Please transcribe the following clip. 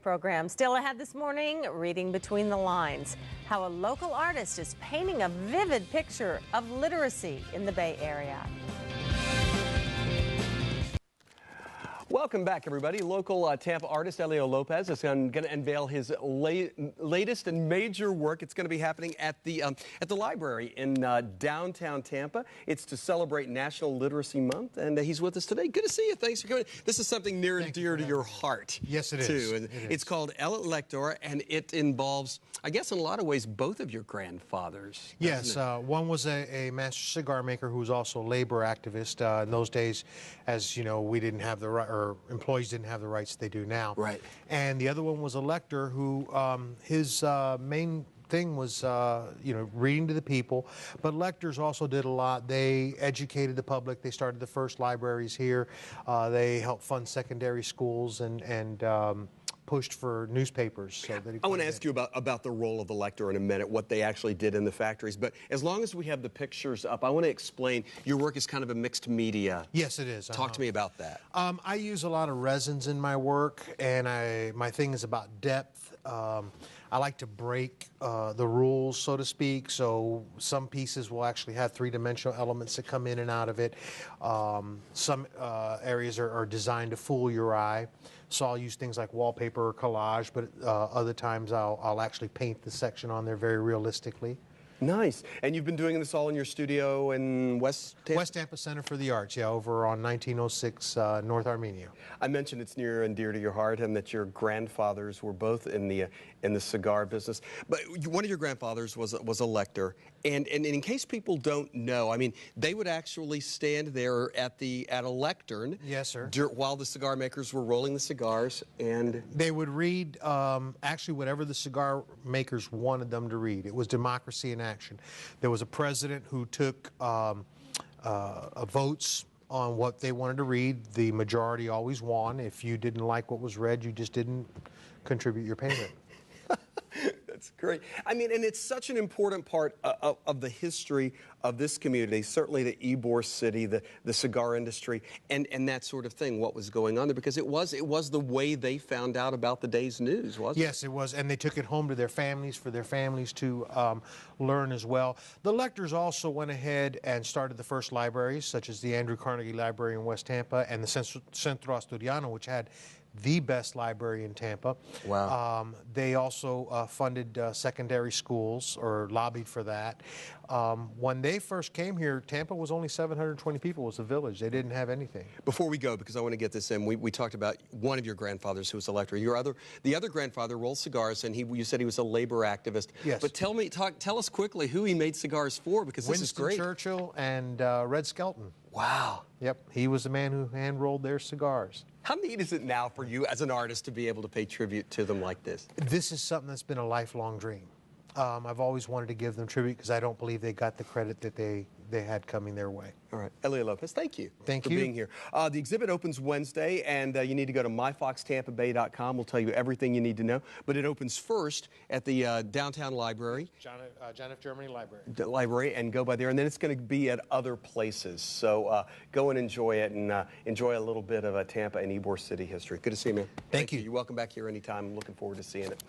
program. Still ahead this morning, reading between the lines, how a local artist is painting a vivid picture of literacy in the Bay Area. Welcome back, everybody. Local Tampa artist Elio Lopez is going to unveil his latest and major work. It's going to be happening at the library in downtown Tampa. It's to celebrate National Literacy Month, and he's with us today. Good to see you. Thanks for coming. This is something near and dear to your heart. Yes, it is. Too. It's called Lector, and it involves, I guess, in a lot of ways, both of your grandfathers. Yes, one was a master cigar maker who was also a labor activist. In those days, as you know, we didn't have the right, or employees didn't have the rights they do now. Right. And the other one was a lector who his main thing was, reading to the people. But lectors also did a lot. They educated the public. They started the first libraries here. They helped fund secondary schools and pushed for newspapers. So that I want to ask you about the role of the lector in a minute, what they actually did in the factories. But as long as we have the pictures up, I want to explain your work is kind of a mixed media. Yes, it is. Talk to me about that. I use a lot of resins in my work, and my thing is about depth. I like to break the rules, so to speak, so some pieces will actually have three-dimensional elements that come in and out of it. Some areas are designed to fool your eye, so I'll use things like wallpaper or collage, but other times I'll actually paint the section on there very realistically. Nice. And you've been doing this all in your studio in West Tampa? West Tampa Center for the Arts, yeah, over on 1906 North Armenia. I mentioned it's near and dear to your heart, and that your grandfathers were both in the cigar business. But one of your grandfathers was a lector, and in case people don't know, I mean, they would actually stand there at a lectern. Yes, sir. While the cigar makers were rolling the cigars, and they would read actually whatever the cigar makers wanted them to read. It was democracy in action. There was a president who took votes on what they wanted to read. The majority always won. If you didn't like what was read, you just didn't contribute your payment. That's great. I mean, and it's such an important part of the history of this community, certainly the Ybor City, the cigar industry, and that sort of thing, what was going on there, because it was the way they found out about the day's news, wasn't it? Yes, it was, and they took it home to their families, for their families to learn as well. The lectors also went ahead and started the first libraries, such as the Andrew Carnegie Library in West Tampa and the Centro Asturiano, which had the best library in Tampa. Wow. They also funded secondary schools, or lobbied for that. When they first came here, Tampa was only 720 people. It was a village. They didn't have anything. Before we go, because I want to get this in, we talked about one of your grandfathers who was a lector. The other grandfather rolled cigars, and you said he was a labor activist. Yes. But tell us quickly who he made cigars for, because this is great. Winston Churchill and Red Skelton. Wow. Yep, he was the man who hand-rolled their cigars. How neat is it now for you as an artist to be able to pay tribute to them like this? This is something that's been a lifelong dream. I've always wanted to give them tribute because I don't believe they got the credit that they had coming their way. All right. Elio Lopez, thank you for being here. The exhibit opens Wednesday, and you need to go to myfoxtampabay.com. We'll tell you everything you need to know. But it opens first at the downtown library. John F. Germany Library. The library, and go by there. And then it's going to be at other places. So go and enjoy it, and enjoy a little bit of Tampa and Ybor City history. Good to see you, man. Thank you. You're welcome back here anytime. I'm looking forward to seeing it.